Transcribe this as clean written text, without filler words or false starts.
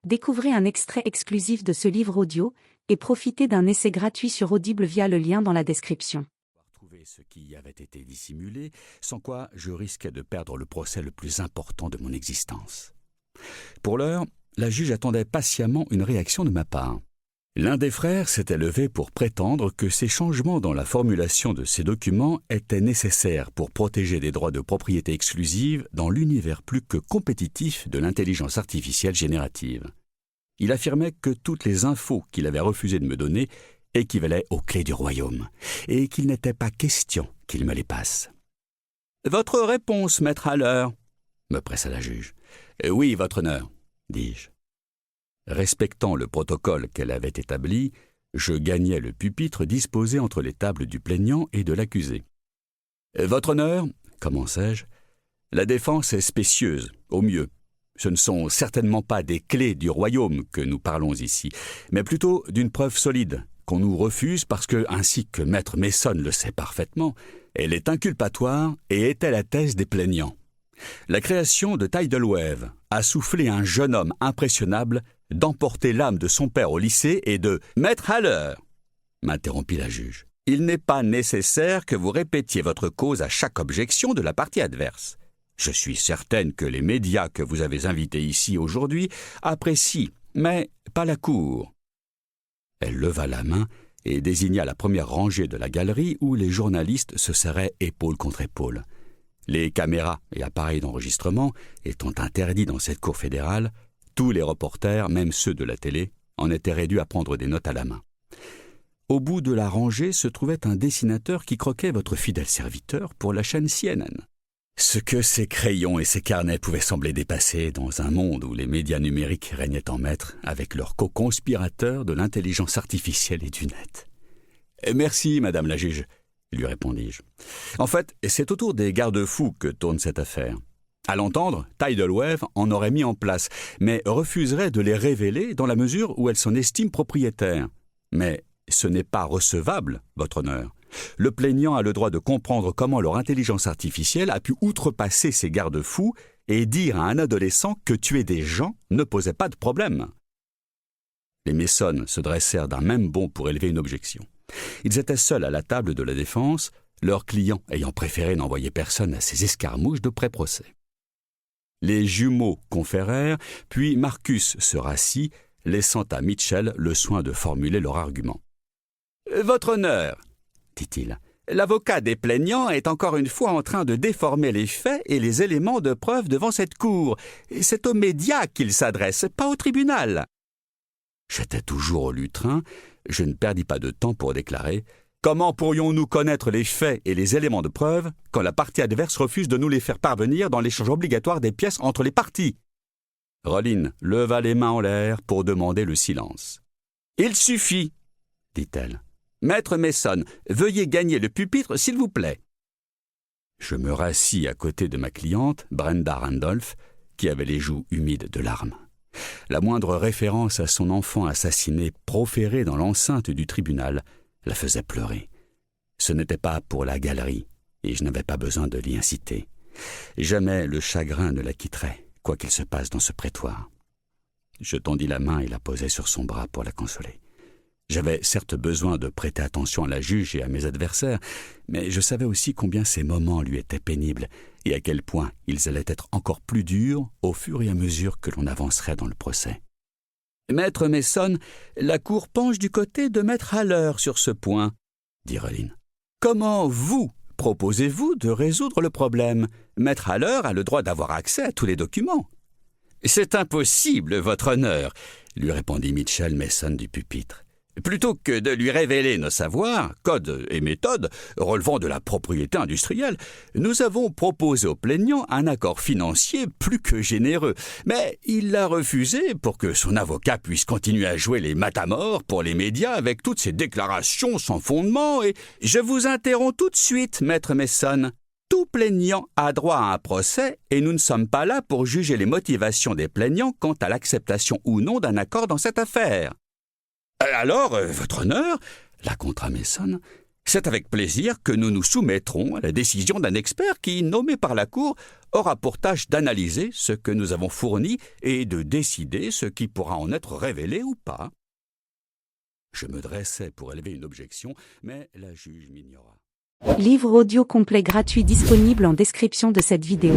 Découvrez un extrait exclusif de ce livre audio et profitez d'un essai gratuit sur Audible via le lien dans la description. Trouver ce qui avait été dissimulé, sans quoi je risquais de perdre le procès le plus important de mon existence. Pour l'heure, la juge attendait patiemment une réaction de ma part. L'un des frères s'était levé pour prétendre que ces changements dans la formulation de ces documents étaient nécessaires pour protéger des droits de propriété exclusive dans l'univers plus que compétitif de l'intelligence artificielle générative. Il affirmait que toutes les infos qu'il avait refusé de me donner équivalaient aux clés du royaume, et qu'il n'était pas question qu'il me les passe. « Votre réponse, maître Haller » me pressa la juge. « Oui, votre honneur, » dis-je. Respectant le protocole qu'elle avait établi, je gagnai le pupitre disposé entre les tables du plaignant et de l'accusé. « Votre honneur, » commençai-je, « la défense est spécieuse, au mieux. Ce ne sont certainement pas des clés du royaume que nous parlons ici, mais plutôt d'une preuve solide, qu'on nous refuse parce que, ainsi que maître Mason le sait parfaitement, elle est inculpatoire et était la thèse des plaignants. La création de Tidal Wave a soufflé à un jeune homme impressionnable d'emporter l'âme de son père au lycée et de « Maître Haller !» m'interrompit la juge. « Il n'est pas nécessaire que vous répétiez votre cause à chaque objection de la partie adverse. Je suis certaine que les médias que vous avez invités ici aujourd'hui apprécient, mais pas la cour. » Elle leva la main et désigna la première rangée de la galerie où les journalistes se serraient épaule contre épaule. Les caméras et appareils d'enregistrement étant interdits dans cette cour fédérale, tous les reporters, même ceux de la télé, en étaient réduits à prendre des notes à la main. Au bout de la rangée se trouvait un dessinateur qui croquait votre fidèle serviteur pour la chaîne CNN. Ce que ces crayons et ces carnets pouvaient sembler dépasser dans un monde où les médias numériques régnaient en maître avec leurs co-conspirateurs de l'intelligence artificielle et du net. « Merci, madame la juge », lui répondis-je. « En fait, c'est autour des garde-fous que tourne cette affaire. À l'entendre, Tidal Wave en aurait mis en place, mais refuserait de les révéler dans la mesure où elle s'en estime propriétaire. Mais ce n'est pas recevable, votre honneur. Le plaignant a le droit de comprendre comment leur intelligence artificielle a pu outrepasser ses garde-fous et dire à un adolescent que tuer des gens ne posait pas de problème. » Les Mason se dressèrent d'un même bond pour élever une objection. Ils étaient seuls à la table de la défense, leurs clients ayant préféré n'envoyer personne à ces escarmouches de pré-procès. Les jumeaux conférèrent, puis Marcus se rassit, laissant à Mitchell le soin de formuler leur argument. « Votre honneur, » dit-il, « l'avocat des plaignants est encore une fois en train de déformer les faits et les éléments de preuve devant cette cour. C'est aux médias qu'il s'adresse, pas au tribunal. » J'étais toujours au lutrin, je ne perdis pas de temps pour déclarer « Comment pourrions-nous connaître les faits et les éléments de preuve quand la partie adverse refuse de nous les faire parvenir dans l'échange obligatoire des pièces entre les parties ?» Rollin leva les mains en l'air pour demander le silence. « Il suffit, » dit-elle. « Maître Mason, veuillez gagner le pupitre, s'il vous plaît. » Je me rassis à côté de ma cliente, Brenda Randolph, qui avait les joues humides de larmes. La moindre référence à son enfant assassiné proférée dans l'enceinte du tribunal la faisait pleurer. Ce n'était pas pour la galerie, et je n'avais pas besoin de l'y inciter. Jamais le chagrin ne la quitterait, quoi qu'il se passe dans ce prétoire. Je tendis la main et la posai sur son bras pour la consoler. J'avais certes besoin de prêter attention à la juge et à mes adversaires, mais je savais aussi combien ces moments lui étaient pénibles et à quel point ils allaient être encore plus durs au fur et à mesure que l'on avancerait dans le procès. « Maître Mason, la cour penche du côté de maître Haller sur ce point, » dit Rollin. « Comment proposez-vous de résoudre le problème? Maître Haller a le droit d'avoir accès à tous les documents. »« C'est impossible, votre honneur, » lui répondit Mitchell Mason du pupitre. Plutôt que de lui révéler nos savoirs, codes et méthodes relevant de la propriété industrielle, nous avons proposé au plaignant un accord financier plus que généreux, mais il l'a refusé pour que son avocat puisse continuer à jouer les matamores pour les médias avec toutes ces déclarations sans fondement et... Je vous interromps tout de suite, maître Mason. Tout plaignant a droit à un procès et nous ne sommes pas là pour juger les motivations des plaignants quant à l'acceptation ou non d'un accord dans cette affaire. « Alors, votre honneur, » la contra Mason, C'est avec plaisir que nous nous soumettrons à la décision d'un expert qui, nommé par la Cour, aura pour tâche d'analyser ce que nous avons fourni et de décider ce qui pourra en être révélé ou pas. » Je me dressais pour élever une objection, mais la juge m'ignora. Livre audio complet gratuit disponible en description de cette vidéo.